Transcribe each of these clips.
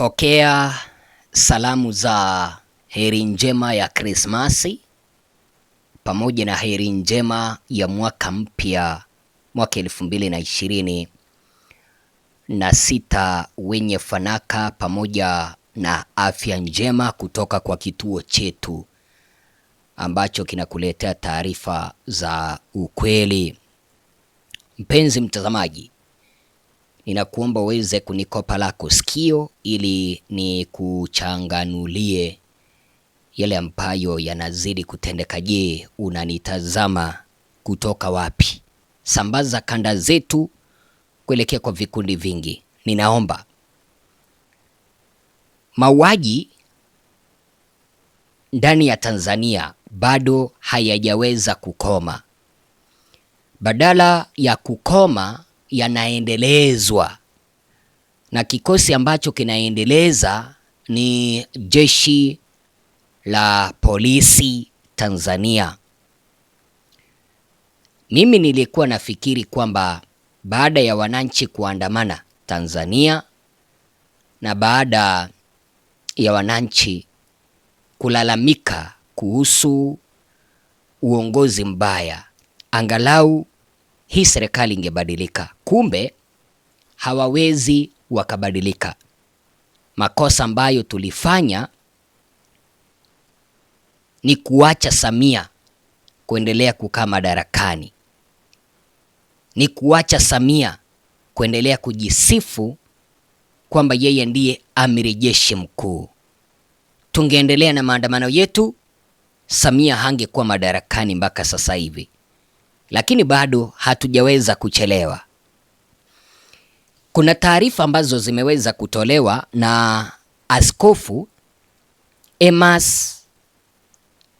Pokea salamu za heri njema ya Krismasi pamoja na heri njema ya mwaka mpya, mwaka 2026 wenye fanaka pamoja na afya njema kutoka kwa kituo chetu ambacho kinakuletea taarifa za ukweli. Mpenzi mtazamaji, ninakuomba uweze kunikopa lako sikio ili ni kuchanganulie yale ambayo yanazidi kutendeka. Je, unanitazama kutoka wapi? Sambaza kanda zetu kuelekea kwa vikundi vingi. Ninaomba. Mauaji ndani ya Tanzania bado hayajaweza kukoma. Badala ya kukoma, yanaendelezwa, na kikosi ambacho kinaendeleza ni jeshi la polisi Tanzania. Mimi nilikuwa nafikiri kwamba baada ya wananchi kuandamana Tanzania na baada ya wananchi kulalamika kuhusu uongozi mbaya, angalau hii serikali ingebadilika. Kumbe hawawezi wakabadilika. Makosa ambayo tulifanya ni kuacha Samia kuendelea kukaa madarakani, ni kuacha Samia kuendelea kujisifu kwamba yeye ndiye amiri jeshi mkuu. Tungeendelea na maandamano yetu, Samia hangekuwa madarakani mpaka sasa hivi. Lakini bado hatujaweza kuchelewa. Kuna taarifa ambazo zimeweza kutolewa na Askofu Amos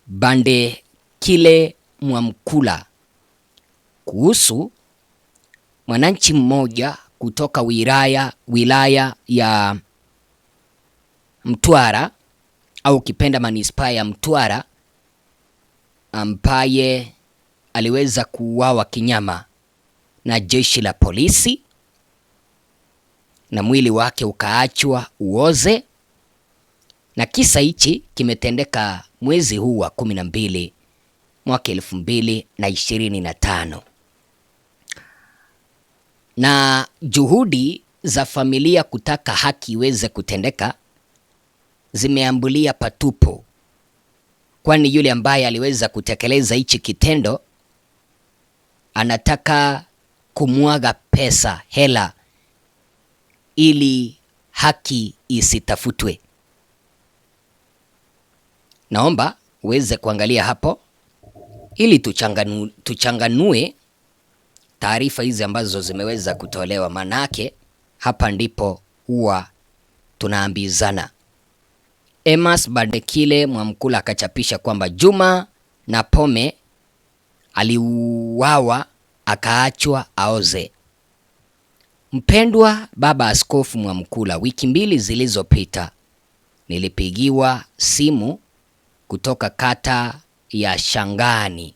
Bandekile Mwamkula kuhusu mwananchi mmoja kutoka wilaya ya Mtwara au kipenda manispaa ya Mtwara ambaye aliweza kuuawa kinyama na jeshi la polisi na mwili wake ukaachwa uoze, na kisa hichi kimetendeka mwezi huu wa 12 mwaka 2025. Na juhudi za familia kutaka haki iweze kutendeka zimeambulia patupo, kwani yule ambaye aliweza kutekeleza hichi kitendo anataka kumwaga hela ili haki isitafutwe. Naomba uweze kuangalia hapo ili tuchanganue taarifa hizi ambazo zimeweza kutolewa, manake hapa ndipo huwa tunaambizana. Amos Bandekile Mwamkula akachapisha kwamba Juma Napome aliuawa akaachwa aoze. Mpendwa Baba Askofu Mwamkula, wiki 2 zilizopita nilipigiwa simu kutoka kata ya Shangani,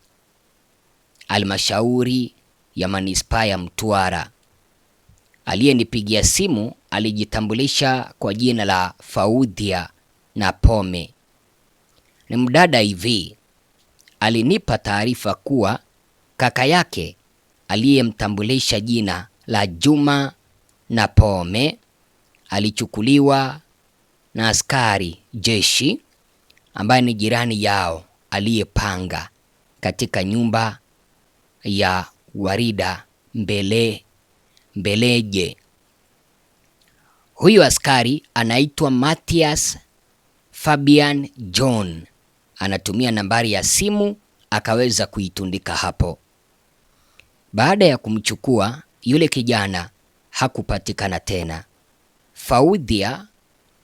halmashauri ya manispaa ya Mtwara. Aliyenipigia simu alijitambulisha kwa jina la Faudhia Napome. Ni mdada hivi. Alinipa taarifa kuwa kaka yake aliyemtambulisha jina la Juma Napome alichukuliwa na askari jeshi ambaye ni jirani yao aliyepanga katika nyumba ya Warida Mbeleje. Huyu askari anaitwa Mathias Fabian John, anatumia nambari ya simu akaweza kuitundika hapo. Baada ya kumchukua yule kijana hakupatikana tena. Faudhia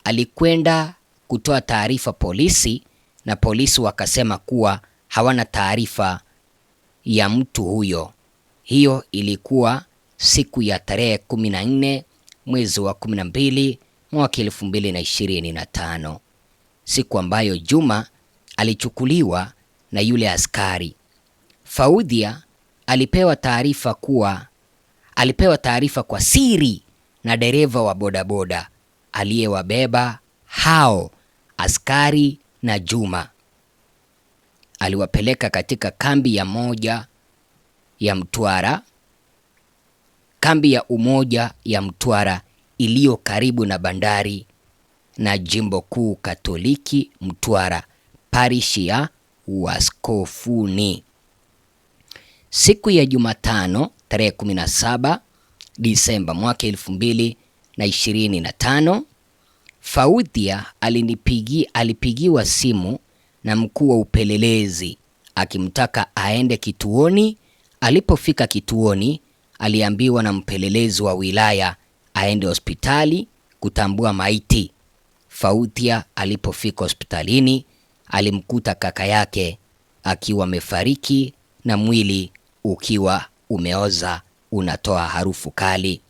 alikwenda kutoa taarifa polisi, na polisi wakasema kuwa hawana taarifa ya mtu huyo. Hiyo ilikuwa siku ya tarehe 14 mwezi wa 12 mwaka 2025, siku ambayo Juma alichukuliwa na yule askari. Faudhia alipewa taarifa kwa siri na dereva wa bodaboda aliyewabeba hao askari na Juma. Aliwapeleka katika kambi ya moja ya Mtwara, kambi ya Umoja ya Mtwara iliyo karibu na bandari na Jimbo Kuu Katoliki Mtwara, parishi ya Uaskofuni. Siku ya Jumatano tarehe 17 Disemba mwaka 2025, Faudhia alipigiwa simu na mkuu wa upelelezi akimtaka aende kituoni. Alipofika kituoni, aliambiwa na mpelelezi wa wilaya aende hospitali kutambua maiti. Faudhia alipofika hospitalini, alimkuta kaka yake akiwa amefariki na mwili ukiwa umeoza, unatoa harufu kali.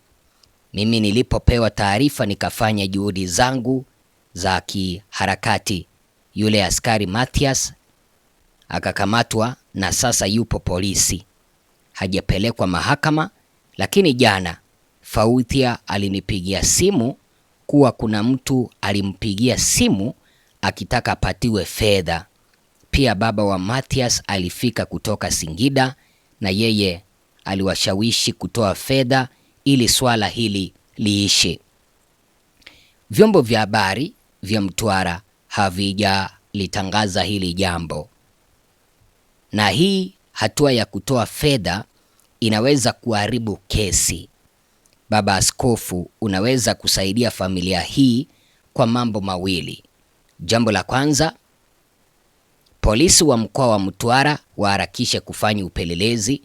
Mimi nilipopewa taarifa nikafanya juhudi zangu za kiharakati. Yule askari Mathias akakamatwa na sasa yupo polisi, hajapelekwa mahakama. Lakini jana Faudhia alinipigia simu kuwa kuna mtu alimpigia simu akitaka apatiwe fedha. Pia baba wa Mathias alifika kutoka Singida na yeye aliwashawishi kutoa fedha ili swala hili liishe. Vyombo vya habari vya Mtwara havijalitangaza hili jambo, na hii hatua ya kutoa fedha inaweza kuharibu kesi. Baba Askofu, unaweza kusaidia familia hii kwa mambo mawili. Jambo la kwanza, polisi wa mkoa wa Mtwara waharakishe kufanya upelelezi.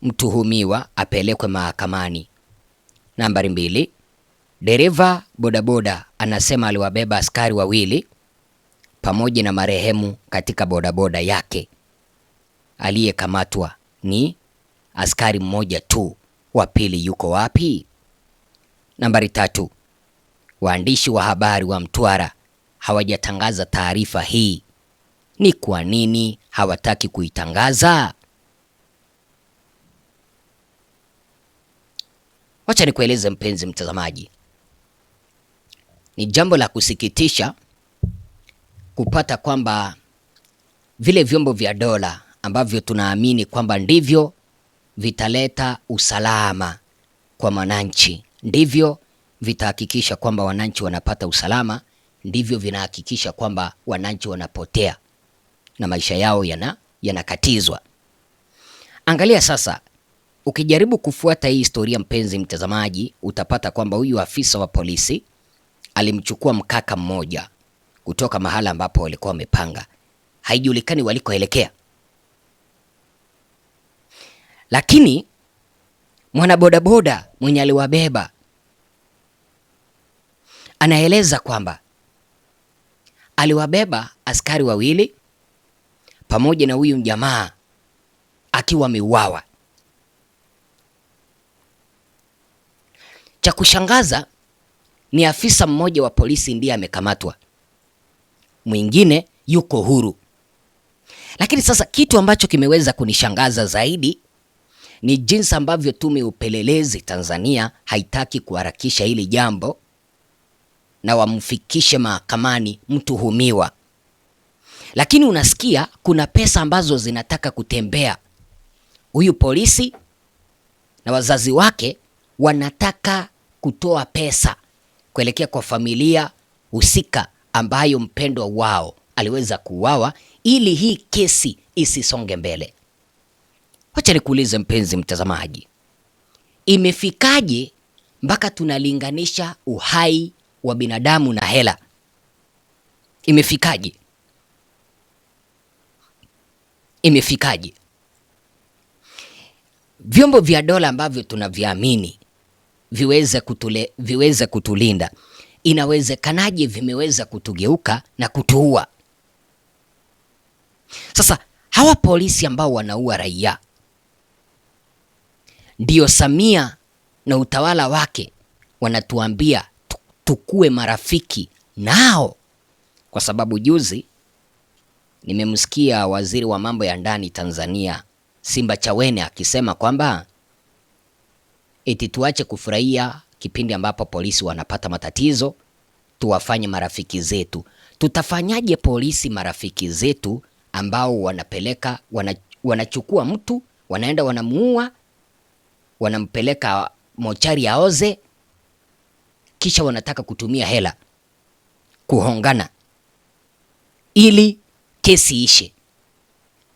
Mtuhumiwa apelekwe mahakamani. Nambari 2, dereva bodaboda anasema aliwabeba askari wawili pamoja na marehemu katika bodaboda yake. Aliyekamatwa ni askari mmoja tu, wa pili yuko wapi? Nambari 3, waandishi wa habari wa Mtwara hawajatangaza taarifa hii. Ni kwa nini hawataki kuitangaza? Wacha nikueleze mpenzi mtazamaji, ni jambo la kusikitisha kupata kwamba vile vyombo vya dola ambavyo tunaamini kwamba ndivyo vitaleta usalama kwa wananchi, ndivyo vitahakikisha kwamba wananchi wanapata usalama, ndivyo vinahakikisha kwamba wananchi wanapotea na maisha yao yanakatizwa. Angalia sasa, ukijaribu kufuata hii historia mpenzi mtazamaji, utapata kwamba huyu afisa wa polisi alimchukua mkaka mmoja kutoka mahala ambapo walikuwa wamepanga, haijulikani walikoelekea. Lakini mwanabodaboda mwenye aliwabeba anaeleza kwamba aliwabeba askari wawili pamoja na huyu jamaa akiwa ameuawa. Cha kushangaza ni afisa mmoja wa polisi ndiye amekamatwa, mwingine yuko huru. Lakini sasa kitu ambacho kimeweza kunishangaza zaidi ni jinsi ambavyo tume ya upelelezi Tanzania haitaki kuharakisha hili jambo na wamfikishe mahakamani mtuhumiwa. Lakini unasikia kuna pesa ambazo zinataka kutembea. Huyu polisi na wazazi wake wanataka kutoa pesa kuelekea kwa familia husika ambayo mpendwa wao aliweza kuuawa ili hii kesi isisonge mbele. Wacha nikuulize mpenzi mtazamaji, imefikaje mpaka tunalinganisha uhai wa binadamu na hela? Imefikaje? Imefikaje? Vyombo vya dola ambavyo tunaviamini viweze kutulinda, inawezekanaje vimeweza kutugeuka na kutuua? Sasa hawa polisi ambao wanaua raia, ndio Samia na utawala wake wanatuambia tukue marafiki nao, kwa sababu juzi nimemsikia waziri wa mambo ya ndani Tanzania Simba Chawene akisema kwamba eti tuache kufurahia kipindi ambapo polisi wanapata matatizo, tuwafanye marafiki zetu. Tutafanyaje polisi marafiki zetu ambao wanachukua mtu, wanaenda wanamuua, wanampeleka mochari aoze, kisha wanataka kutumia hela kuhongana ili kesi ishe?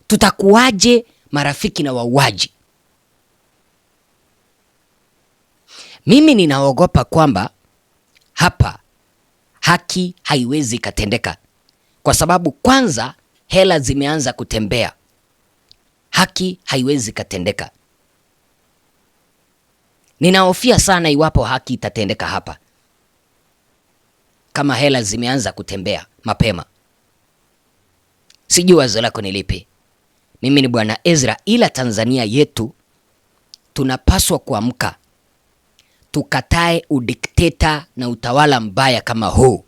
Tutakuwaje marafiki na wauaji? Mimi ninaogopa kwamba hapa haki haiwezi katendeka, kwa sababu kwanza hela zimeanza kutembea. Haki haiwezi katendeka. Ninahofia sana iwapo haki itatendeka hapa kama hela zimeanza kutembea mapema. Sijui wazo lako ni lipi. Mimi ni Bwana Ezra, ila Tanzania yetu tunapaswa kuamka, tukatae udikteta na utawala mbaya kama huu.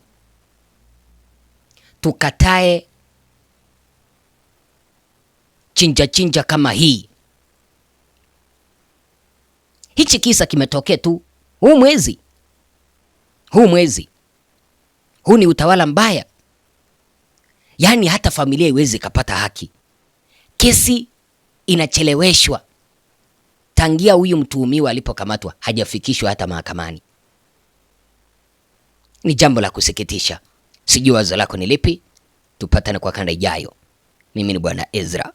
Tukatae chinja kama hii. Hichi kisa kimetokea tu huu mwezi. Huu ni utawala mbaya. Yaani hata familia iwezi kapata haki. Kesi inacheleweshwa. Tangia huyu mtuhumiwa alipokamatwa hajafikishwa hata mahakamani. Ni jambo la kusikitisha. Sijui wazo lako ni lipi. Tupatane kwa kanda ijayo. Mimi ni Bwana Ezra.